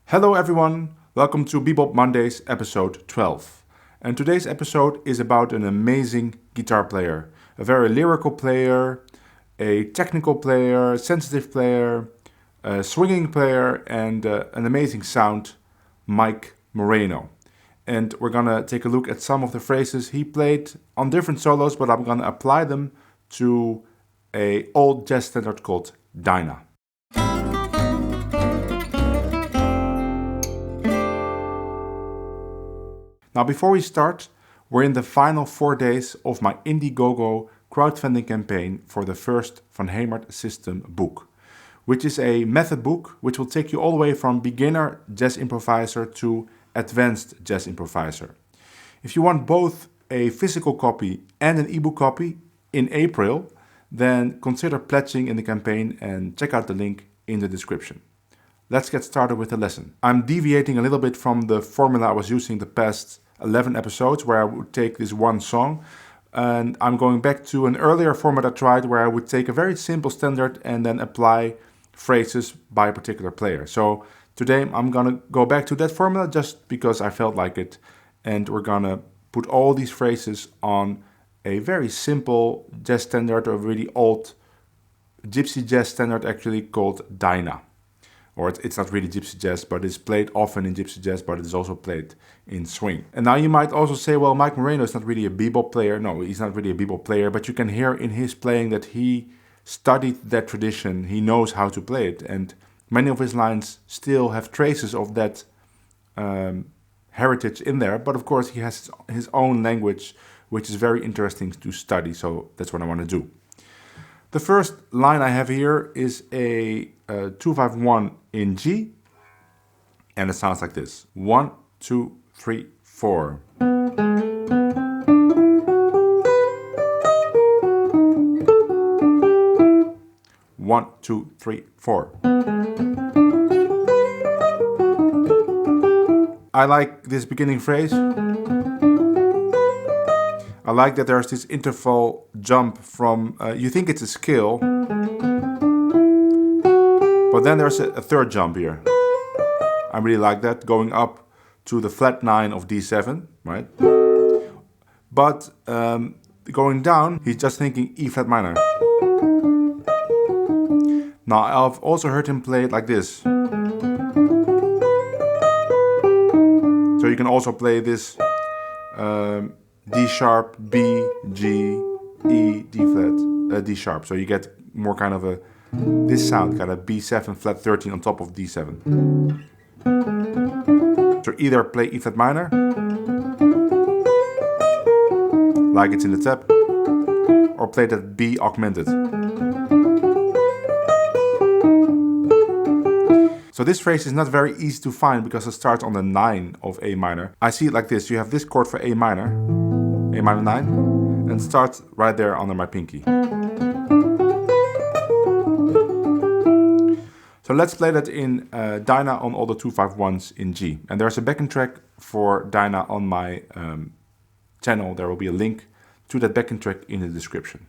Hello everyone, welcome to Bebop Mondays episode 12. And today's episode is about an amazing guitar player. A very lyrical player, a technical player, sensitive player, a swinging player and an amazing sound, Mike Moreno. And we're gonna take a look at some of the phrases he played on different solos, but I'm gonna apply them to an old jazz standard called Dinah. Now before we start, we're in the final 4 days of my Indiegogo crowdfunding campaign for the first Van Hemert system book, which is a method book which will take you all the way from beginner jazz improviser to advanced jazz improviser. If you want both a physical copy and an ebook copy in April, then consider pledging in the campaign and check out the link in the description. Let's get started with the lesson. I'm deviating a little bit from the formula I was using the past 11 episodes where I would take this one song, and I'm going back to an earlier format I tried where I would take a very simple standard and then apply phrases by a particular player. So today I'm gonna go back to that formula just because I felt like it, and we're gonna put all these phrases on a very simple jazz standard, a really old gypsy jazz standard actually called Dinah. Or it's not really gypsy jazz, but it's played often in gypsy jazz, but it's also played in swing. And now you might also say, well, Mike Moreno is not really a bebop player. No, he's not really a bebop player, but you can hear in his playing that he studied that tradition. He knows how to play it. And many of his lines still have traces of that heritage in there. But of course, he has his own language, which is very interesting to study. So that's what I want to do. The first line I have here is a 2-5-1 in G, and it sounds like this: 1, 2, 3, 4. One, two, three, four. I like this beginning phrase. I like that there's this interval jump from, you think it's a scale, but then there's a third jump here. I really like that, going up to the flat 9 of D7, right? But going down, he's just thinking E flat minor. Now I've also heard him play it like this. So you can also play this D sharp, B, G, E, D flat, D sharp. So you get more kind of this sound, kind of B7 flat 13 on top of D7. So either play E flat minor, like it's in the tab, or play that B augmented. So this phrase is not very easy to find because it starts on the 9 of A minor. I see it like this. You have this chord for A minor 9, and it starts right there under my pinky. So let's play that in Dinah on all the 2-5-1s in G. And there's a backing track for Dinah on my channel. There will be a link to that backing track in the description.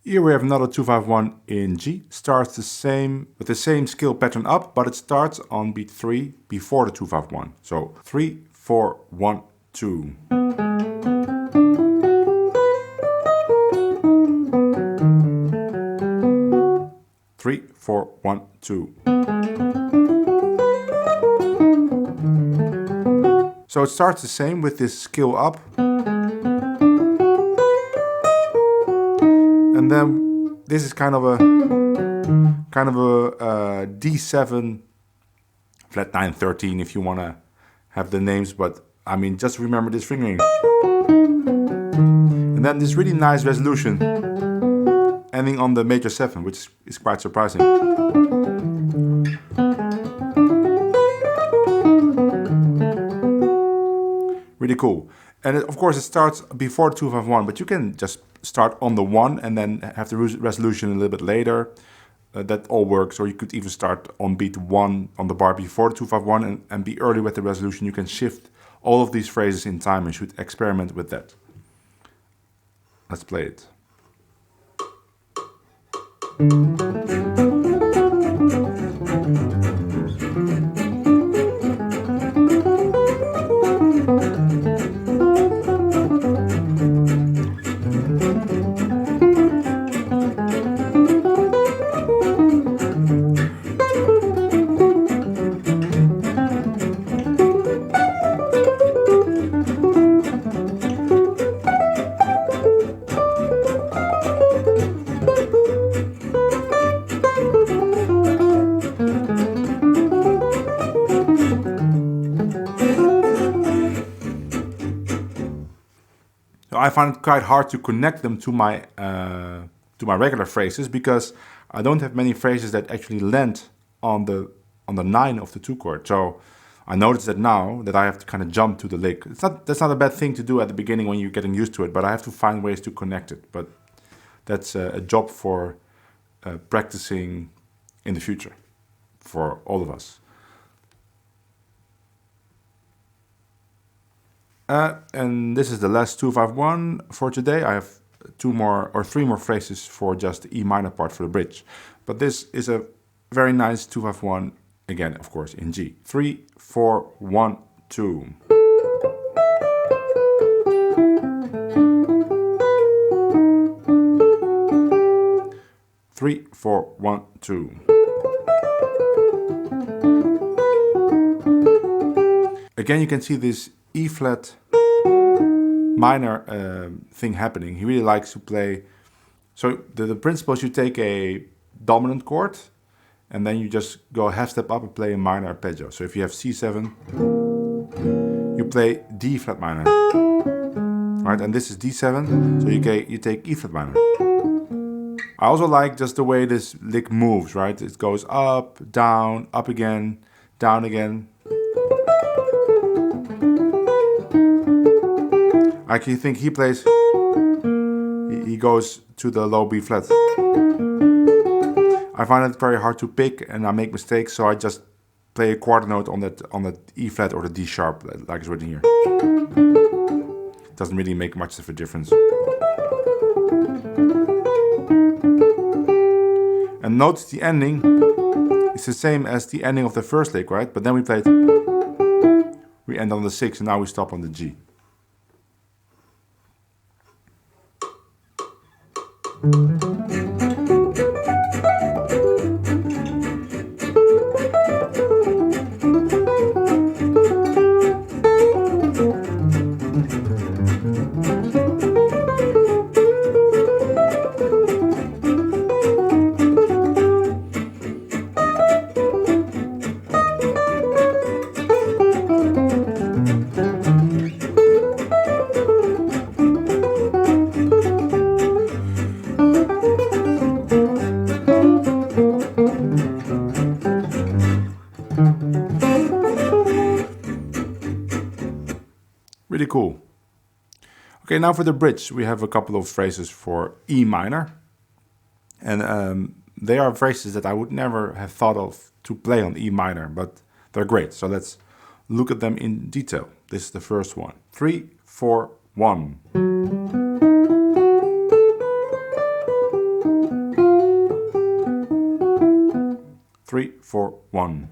Here we have another 2-5-1 in G. Starts the same with the same scale pattern up, but it starts on beat 3 before the 2-5-1. So 3, 4, 1, 2. 3, 4, 1, 2. So it starts the same with this scale up. And then this is kind of a D7 flat 9 13 if you want to have the names, but I mean just remember this fingering. And then this really nice resolution ending on the major 7, which is quite surprising. Really cool. And of course it starts before 2-5-1, but you can just start on the 1 and then have the resolution a little bit later. That all works. Or you could even start on beat 1 on the bar before the 2-5-1 and be early with the resolution. You can shift all of these phrases in time and should experiment with that. Let's play it. I find it quite hard to connect them to my regular phrases because I don't have many phrases that actually land on the 9 of the 2 chord. So I noticed that now that I have to kind of jump to the lick. That's not a bad thing to do at the beginning when you're getting used to it, but I have to find ways to connect it. But that's a job for practicing in the future for all of us. And this is the last 2-5-1 for today. I have 3 more phrases for just the E minor part for the bridge. But this is a very nice 2-5-1, again, of course, in G. 3, 4, 1, 2. Three, 4, 1, 2. Again, you can see this E flat minor thing happening. He really likes to play. So the principle is you take a dominant chord and then you just go a half step up and play a minor arpeggio. So if you have C7, you play D flat minor, right? And this is D7, so you take E flat minor. I also like just the way this lick moves, right? It goes up again, down again. I actually think he goes to the low B flat. I find it very hard to pick and I make mistakes, so I just play a quarter note on that E flat or the D sharp, like it's written here. It doesn't really make much of a difference. And notice the ending is the same as the ending of the first lick, right? But then we end on the 6 and now we stop on the G. Really cool. Okay, now for the bridge, we have a couple of phrases for E minor. And they are phrases that I would never have thought of to play on E minor, but they're great. So let's look at them in detail. This is the first one. 3, 4, 1. 3, 4, 1.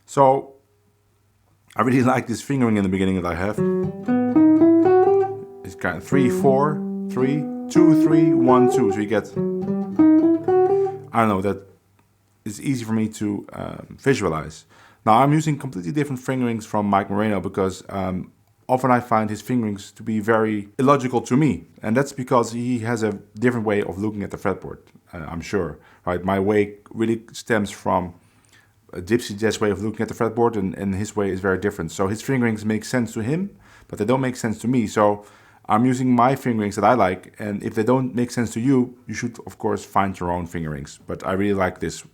So I really like this fingering in the beginning that I have. It's kind of 3, 4, 3, 2, 3, 1, 2. So you get, I don't know, that is easy for me to visualize. Now I'm using completely different fingerings from Mike Moreno because often I find his fingerings to be very illogical to me. And that's because he has a different way of looking at the fretboard, I'm sure. Right? My way really stems from a Gypsy Jazz way of looking at the fretboard, and his way is very different. So his fingerings make sense to him, but they don't make sense to me. So I'm using my fingerings that I like, and if they don't make sense to you, you should of course find your own fingerings. But I really like this.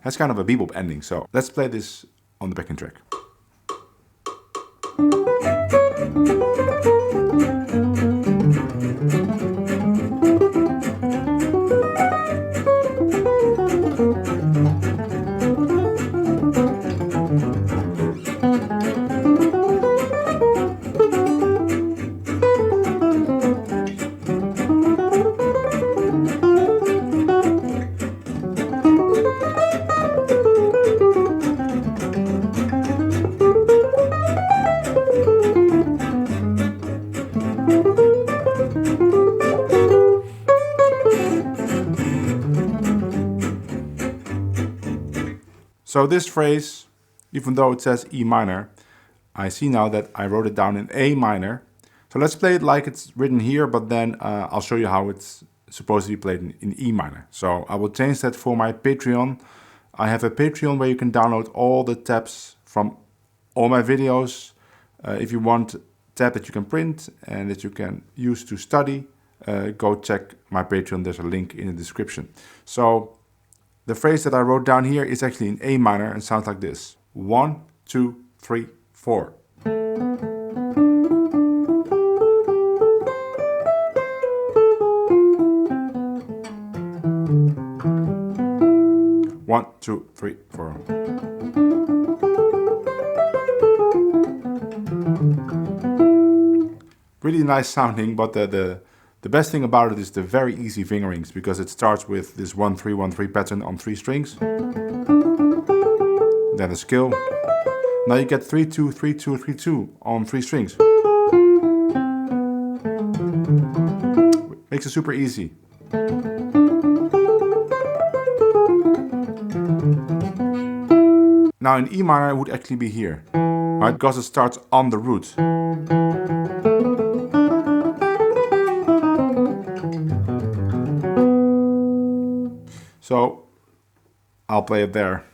Has kind of a bebop ending, so let's play this on the backing track. So this phrase, even though it says E minor, I see now that I wrote it down in A minor. So let's play it like it's written here, but then I'll show you how it's supposed to be played in E minor. So I will change that for my Patreon. I have a Patreon where you can download all the tabs from all my videos. If you want a tab that you can print and that you can use to study, go check my Patreon. There's a link in the description. So the phrase that I wrote down here is actually in A minor and sounds like this. 1, 2, 3, 4. One, two, three, four. Really nice sounding, but the best thing about it is the very easy fingerings, because it starts with this 1-3-1-3 pattern on 3 strings. Then a scale. Now you get 3-2-3-2-3-2 on 3 strings. Makes it super easy. Now in E minor it would actually be here, right? Because it starts on the root. So I'll play it there.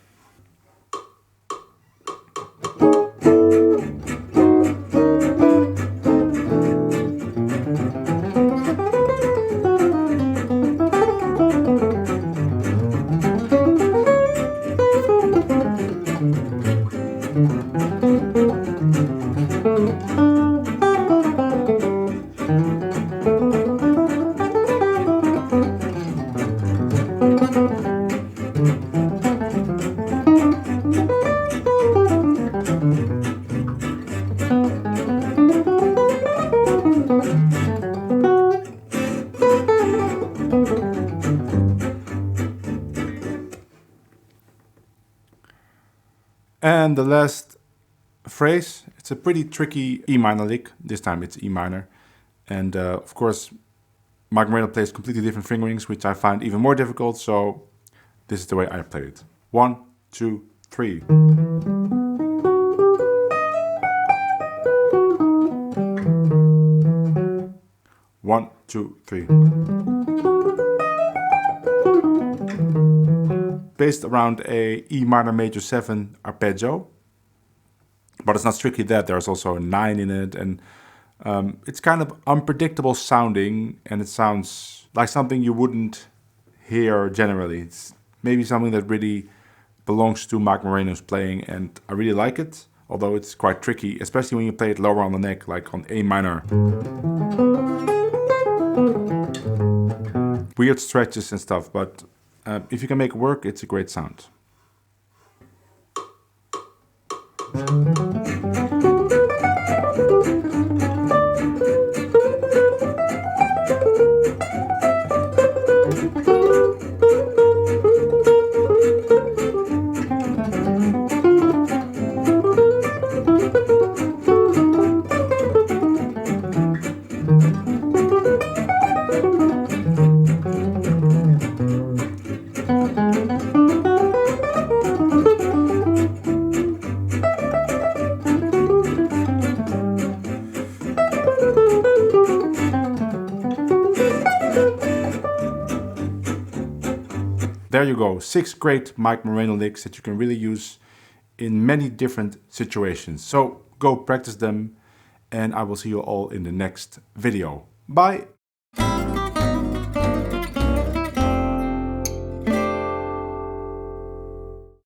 And the last phrase, it's a pretty tricky E minor lick. This time it's E minor. And of course, Mike Moreno plays completely different fingerings, which I find even more difficult. So this is the way I played it. 1, 2, 3. One, two, three. Based around a E minor major 7 arpeggio, but it's not strictly that. There's also a 9 in it, and it's kind of unpredictable sounding, and it sounds like something you wouldn't hear generally. It's maybe something that really belongs to Mike Moreno's playing, and I really like it, although it's quite tricky, especially when you play it lower on the neck, like on A minor. Weird stretches and stuff, but if you can make it work, it's a great sound. you go, 6 great Mike Moreno licks that you can really use in many different situations. So go practice them, and I will see you all in the next video. Bye!